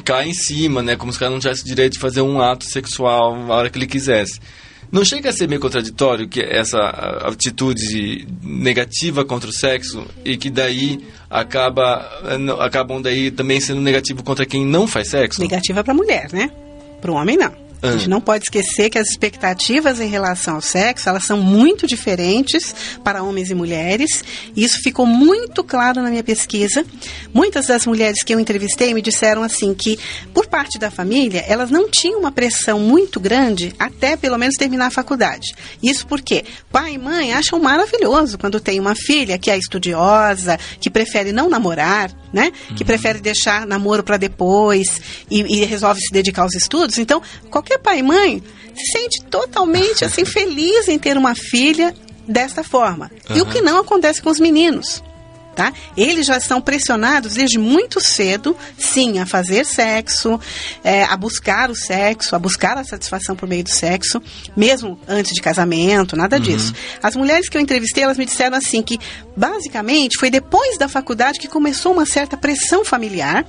cai em cima, né? Como se o cara não tivesse o direito de fazer um ato sexual a hora que ele quisesse. Não chega a ser meio contraditório que essa atitude negativa contra o sexo e que daí acabam daí também sendo negativo contra quem não faz sexo? Negativa para a mulher, né? Para o homem, não. A gente não pode esquecer que as expectativas em relação ao sexo, elas são muito diferentes para homens e mulheres. E isso ficou muito claro na minha pesquisa. Muitas das mulheres que eu entrevistei me disseram assim que, por parte da família, elas não tinham uma pressão muito grande até pelo menos terminar a faculdade. Isso porque pai e mãe acham maravilhoso quando tem uma filha que é estudiosa, que prefere não namorar, né? Que prefere deixar namoro para depois e resolve se dedicar aos estudos. Então, qualquer pai e mãe se sente totalmente assim feliz em ter uma filha desta forma. E o que não acontece com os meninos, tá? Eles já estão pressionados desde muito cedo, sim, a fazer sexo, a buscar o sexo, a buscar a satisfação por meio do sexo, mesmo antes de casamento, nada disso. As mulheres que eu entrevistei, elas me disseram assim que, basicamente, foi depois da faculdade que começou uma certa pressão familiar.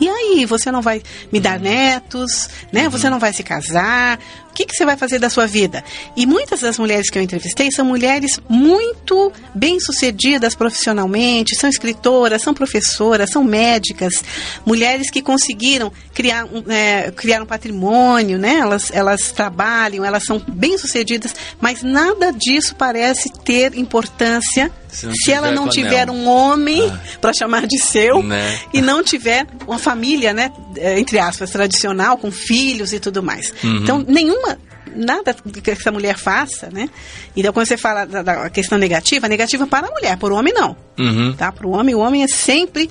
E aí, você não vai me dar netos, né? Você não vai se casar. O que você vai fazer da sua vida? E muitas das mulheres que eu entrevistei são mulheres muito bem-sucedidas profissionalmente, são escritoras, são professoras, são médicas, mulheres que conseguiram criar um patrimônio, né? Elas trabalham, elas são bem-sucedidas, mas nada disso parece ter importância se ela não tiver um homem para chamar de seu, né? E não tiver uma família, né? Entre aspas, tradicional, com filhos e tudo mais. Então, nada que essa mulher faça, né? Então, quando você fala da questão negativa para a mulher, para o homem não. Tá? Para o homem é sempre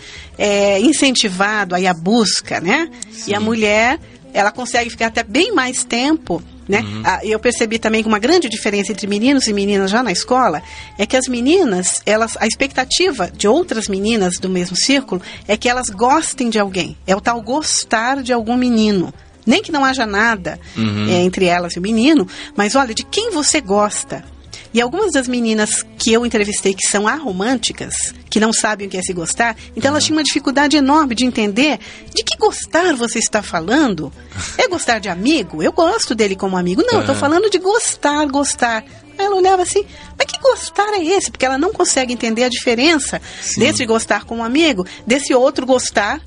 incentivado aí a busca, né? Sim. E a mulher, ela consegue ficar até bem mais tempo, né? Eu percebi também que uma grande diferença entre meninos e meninas já na escola é que as meninas, a expectativa de outras meninas do mesmo círculo é que elas gostem de alguém. É o tal gostar de algum menino. Nem que não haja nada entre elas e o menino, mas olha, de quem você gosta? E algumas das meninas que eu entrevistei que são aromânticas, que não sabem o que é se gostar, então elas tinham uma dificuldade enorme de entender de que gostar você está falando. É gostar de amigo? Eu gosto dele como amigo. Não, eu estou falando de gostar. Aí ela olhava assim, mas que gostar é esse? Porque ela não consegue entender a diferença desse gostar como amigo, desse outro gostar,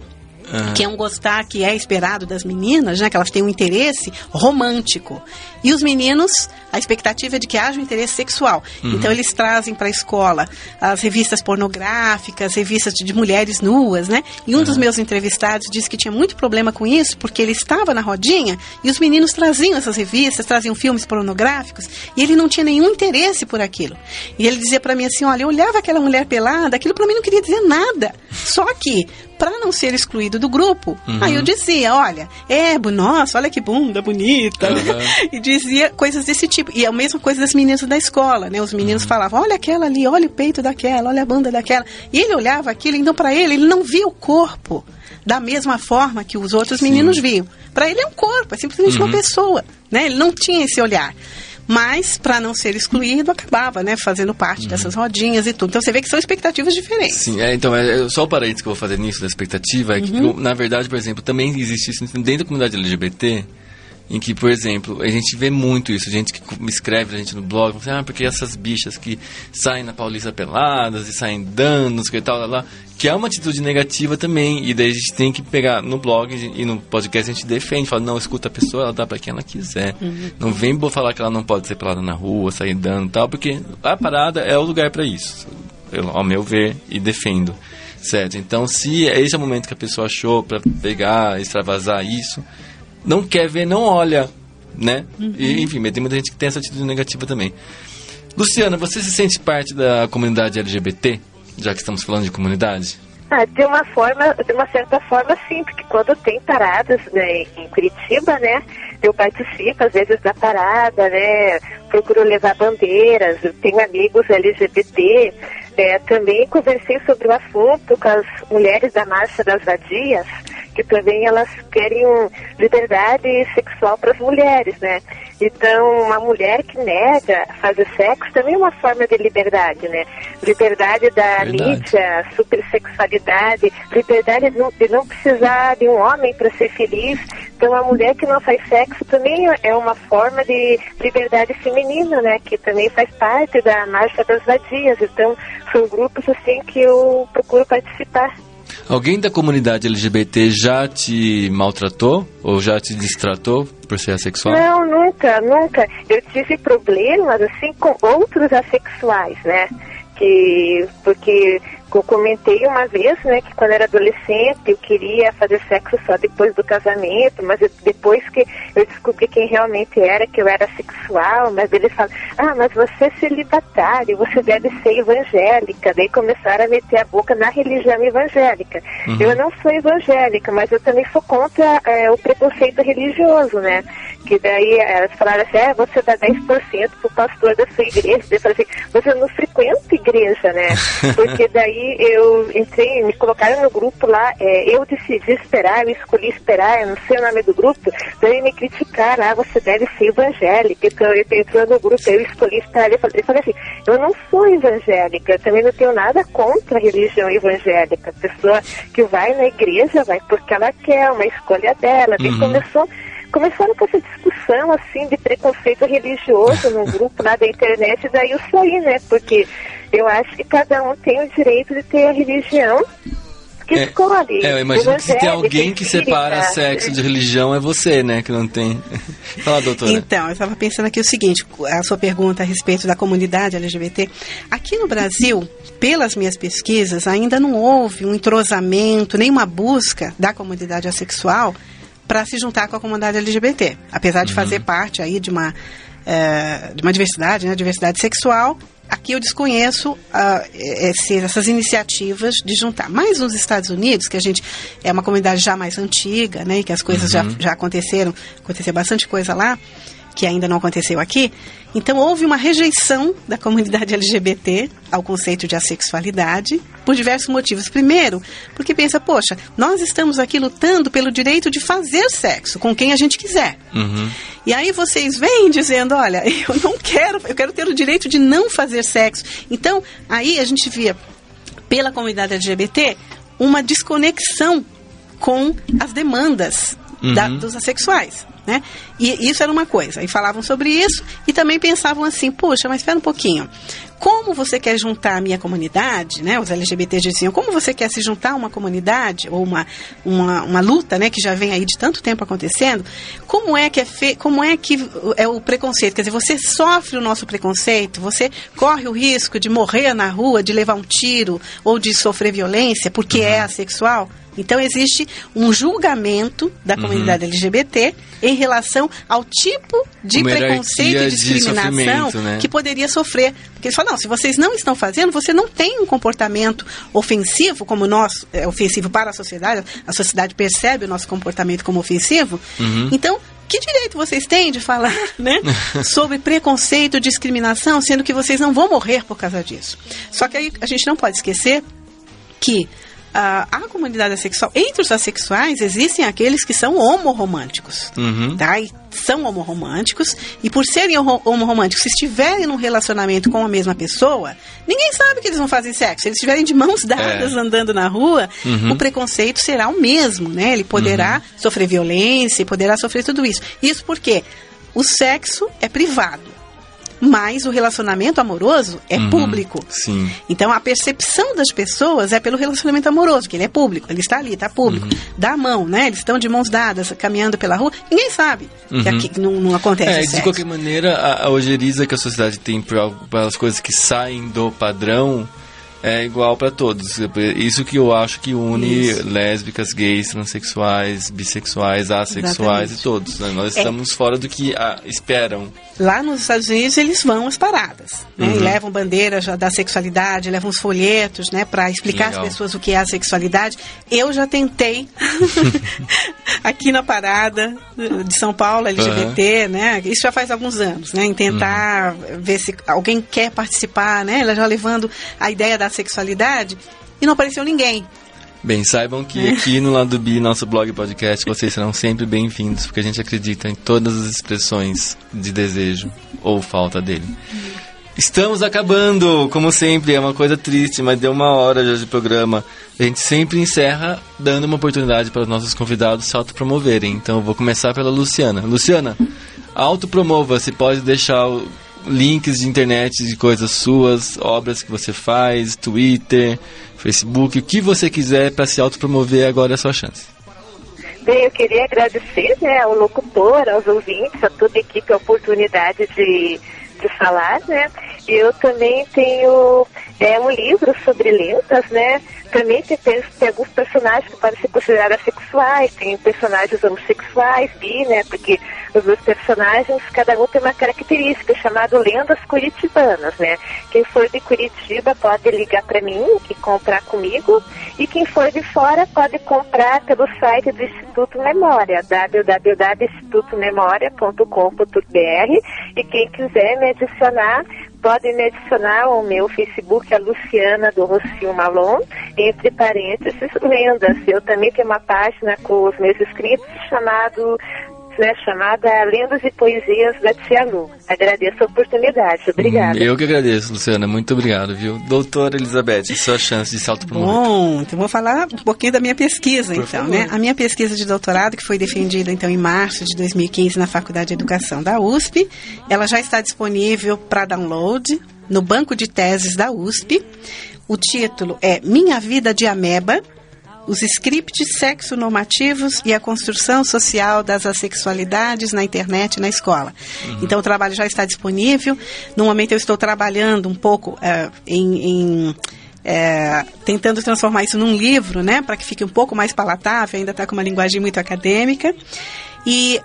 que é um gostar que é esperado das meninas, né, que elas têm um interesse romântico. E os meninos, a expectativa é de que haja um interesse sexual. Então eles trazem para a escola as revistas pornográficas, revistas de mulheres nuas, né? E um dos meus entrevistados disse que tinha muito problema com isso, porque ele estava na rodinha e os meninos traziam essas revistas, traziam filmes pornográficos, e ele não tinha nenhum interesse por aquilo. E ele dizia para mim assim, olha, eu olhava aquela mulher pelada, aquilo para mim não queria dizer nada. Só que, para não ser excluído do grupo, aí eu dizia, olha, nossa, olha que bunda bonita, né? E dizia coisas desse tipo. E a mesma coisa das meninas da escola, né? Os meninos falavam, olha aquela ali, olha o peito daquela, olha a bunda daquela. E ele olhava aquilo, então para ele não via o corpo da mesma forma que os outros meninos viam. Para ele é um corpo, é simplesmente uma pessoa, né? Ele não tinha esse olhar. Mas, para não ser excluído, acabava, né, fazendo parte dessas rodinhas e tudo. Então, você vê que são expectativas diferentes. Sim, então, só o parênteses que eu vou fazer nisso da expectativa é que, na verdade, por exemplo, também existe isso dentro da comunidade LGBT, em que, por exemplo, a gente vê muito isso, gente que me escreve a gente no blog, fala assim, porque essas bichas que saem na Paulista peladas e saem dando, que tal, lá, que é uma atitude negativa também, e daí a gente tem que pegar no blog e no podcast a gente defende, fala, não, escuta a pessoa, ela dá pra quem ela quiser, não vem falar que ela não pode ser pelada na rua, sair dando e tal, porque a parada é o lugar pra isso, ao meu ver, e defendo, certo? Então, se esse é o momento que a pessoa achou pra pegar, extravasar isso, não quer ver, não olha, né? E, enfim, tem muita gente que tem essa atitude negativa também. Luciana, você se sente parte da comunidade LGBT, já que estamos falando de comunidade? De uma certa forma, sim, porque quando tem paradas, né, em Curitiba, né, eu participo às vezes da parada, né, procuro levar bandeiras, eu tenho amigos LGBT, também conversei sobre o assunto com as mulheres da Marcha das Vadias, que também elas querem liberdade sexual para as mulheres, né? Então, uma mulher que nega fazer sexo também é uma forma de liberdade, né? Liberdade da mídia, supersexualidade, liberdade de não precisar de um homem para ser feliz. Então, a mulher que não faz sexo também é uma forma de liberdade feminina, né? Que também faz parte da Marcha das Vadias. Então, são grupos assim que eu procuro participar. Alguém da comunidade LGBT já te maltratou ou já te distratou por ser assexual? Não, nunca. Eu tive problemas assim com outros assexuais, né? Porque eu comentei uma vez, né, que quando era adolescente eu queria fazer sexo só depois do casamento, mas depois que eu descobri quem realmente era, que eu era sexual, mas eles falam, mas você é celibatário, você deve ser evangélica, daí começaram a meter a boca na religião evangélica. Eu não sou evangélica, mas eu também sou contra o preconceito religioso, né, que daí elas falaram assim, você dá 10% pro pastor da sua igreja, daí eu falei assim, você não frequenta igreja, né, porque daí eu entrei, me colocaram no grupo lá, eu decidi esperar, eu escolhi esperar, eu não sei o nome do grupo, daí me criticaram, você deve ser evangélica, então eu entrou no grupo, eu escolhi esperar, eu falei assim, eu não sou evangélica, também não tenho nada contra a religião evangélica, a pessoa que vai na igreja vai porque ela quer, uma escolha dela, daí começaram com essa discussão, assim, de preconceito religioso no grupo lá da internet, daí eu saí, né, porque eu acho que cada um tem o direito de ter a religião que escolhe. Eu imagino que se tem alguém que separa sexo de religião é você, né, que não tem. Fala, doutora. Então, eu estava pensando aqui o seguinte, a sua pergunta a respeito da comunidade LGBT. Aqui no Brasil, pelas minhas pesquisas, ainda não houve um entrosamento, nem uma busca da comunidade assexual para se juntar com a comunidade LGBT, apesar de fazer parte aí de uma diversidade, né, diversidade sexual. Aqui eu desconheço essas iniciativas de juntar. Mas nos Estados Unidos, que a gente é uma comunidade já mais antiga, né, e que as coisas já aconteceu bastante coisa lá, que ainda não aconteceu aqui. Então, houve uma rejeição da comunidade LGBT ao conceito de assexualidade por diversos motivos. Primeiro, porque pensa, poxa, nós estamos aqui lutando pelo direito de fazer sexo com quem a gente quiser. Uhum. E aí vocês vêm dizendo, olha, eu quero ter o direito de não fazer sexo. Então, aí a gente via, pela comunidade LGBT, uma desconexão com as demandas dos assexuais. Né? E isso era uma coisa, e falavam sobre isso e também pensavam assim, poxa, mas espera um pouquinho, como você quer juntar a minha comunidade, né? Os LGBTs diziam, como você quer se juntar a uma comunidade ou uma luta, né, que já vem aí de tanto tempo acontecendo, como é que é o preconceito, quer dizer, você sofre o nosso preconceito, você corre o risco de morrer na rua, de levar um tiro ou de sofrer violência porque é assexual. Então, existe um julgamento da comunidade LGBT em relação ao tipo de preconceito e discriminação né? que poderia sofrer. Porque eles falam, não, se vocês não estão fazendo, você não tem um comportamento ofensivo, como nós, ofensivo para a sociedade percebe o nosso comportamento como ofensivo. Então, que direito vocês têm de falar, né, sobre preconceito, discriminação, sendo que vocês não vão morrer por causa disso? Só que aí a gente não pode esquecer que a comunidade assexual, entre os assexuais, existem aqueles que são homorromânticos, tá? E são homorromânticos, e por serem homorromânticos, se estiverem num relacionamento com a mesma pessoa, ninguém sabe que eles não fazem sexo. Se eles estiverem de mãos dadas andando na rua, o preconceito será o mesmo, né? Ele poderá sofrer violência, poderá sofrer tudo isso. Isso porque o sexo é privado, mas o relacionamento amoroso é público. Sim. Então, a percepção das pessoas é pelo relacionamento amoroso, que ele é público, ele está ali, está público. Dá a mão, né? Eles estão de mãos dadas, caminhando pela rua. Ninguém sabe que aqui não acontece sexo. De qualquer maneira, a ojeriza que a sociedade tem pelas coisas que saem do padrão é igual para todos. Isso que eu acho que une lésbicas, gays, transexuais, bissexuais, assexuais e todos. Né? Nós estamos fora do que esperam. Lá nos Estados Unidos eles vão às paradas, né? E levam bandeiras da sexualidade, levam os folhetos, né, para explicar às pessoas o que é a sexualidade. Eu já tentei aqui na parada de São Paulo, LGBT, né? Isso já faz alguns anos, né? Em tentar ver se alguém quer participar, né? Ela já levando a ideia da sexualidade e não apareceu ninguém. Bem, saibam que aqui no Lado Bi, nosso blog e podcast, vocês serão sempre bem-vindos, porque a gente acredita em todas as expressões de desejo ou falta dele. Estamos acabando, como sempre, é uma coisa triste, mas deu 1 hora já de programa. A gente sempre encerra dando uma oportunidade para os nossos convidados se autopromoverem. Então eu vou começar pela Luciana. Luciana, autopromova-se, pode deixar links de internet de coisas suas, obras que você faz, Twitter, Facebook, o que você quiser para se autopromover, agora é a sua chance. Bem, eu queria agradecer, né, ao locutor, aos ouvintes, a toda a equipe, a oportunidade de falar, né? Eu também tenho um livro sobre lendas, né? Também tem alguns personagens que podem ser considerados assexuais, tem personagens homossexuais, bi, né? Porque os meus personagens, cada um tem uma característica chamada lendas curitibanas, né? Quem for de Curitiba pode ligar para mim e comprar comigo, e quem for de fora pode comprar pelo site do Instituto Memória, www.institutomemoria.com.br, e quem quiser me adicionar, pode me adicionar ao meu Facebook, a Luciana do Rocio Malon, entre parênteses, lendas. Eu também tenho uma página com os meus escritos chamada Lendas e Poesias da Tia Lu. Agradeço a oportunidade. Obrigada. Eu que agradeço, Luciana. Muito obrigado, viu? Doutora Elizabeth, sua chance de se autopromover. Bom, então vou falar um pouquinho da minha pesquisa, então, né? A minha pesquisa de doutorado, que foi defendida, então, em março de 2015 na Faculdade de Educação da USP, ela já está disponível para download no banco de teses da USP. O título é Minha Vida de Ameba, os scripts sexonormativos e a construção social das assexualidades na internet e na escola. Então, o trabalho já está disponível. No momento, eu estou trabalhando um pouco tentando transformar isso num livro, né, para que fique um pouco mais palatável, ainda está com uma linguagem muito acadêmica. E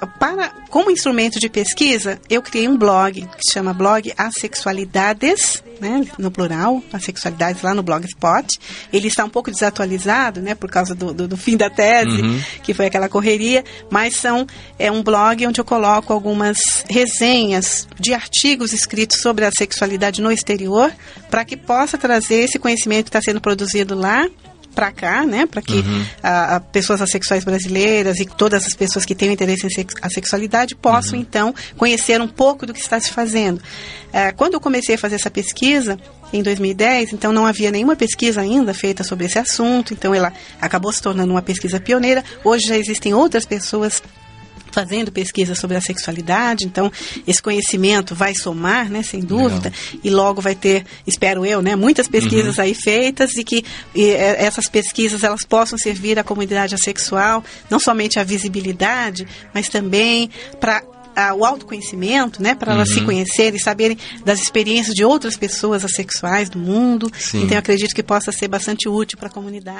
como instrumento de pesquisa, eu criei um blog, que se chama Blog Asexualidades, né, no plural, Asexualidades, lá no Blogspot. Ele está um pouco desatualizado, né, por causa do fim da tese, que foi aquela correria, mas é um blog onde eu coloco algumas resenhas de artigos escritos sobre a sexualidade no exterior, para que possa trazer esse conhecimento que está sendo produzido lá para cá, né, para que pessoas assexuais brasileiras e todas as pessoas que têm interesse em sexualidade possam, então, conhecer um pouco do que está se fazendo. Quando eu comecei a fazer essa pesquisa, em 2010, então não havia nenhuma pesquisa ainda feita sobre esse assunto, então ela acabou se tornando uma pesquisa pioneira. Hoje já existem outras pessoas fazendo pesquisa sobre a sexualidade, então esse conhecimento vai somar, né, sem dúvida. Legal. E logo vai ter, espero eu, né, muitas pesquisas aí feitas e que essas pesquisas elas possam servir à comunidade assexual, não somente a visibilidade, mas também para o autoconhecimento, né, para elas se conhecerem e saberem das experiências de outras pessoas assexuais do mundo. Sim. Então eu acredito que possa ser bastante útil para a comunidade.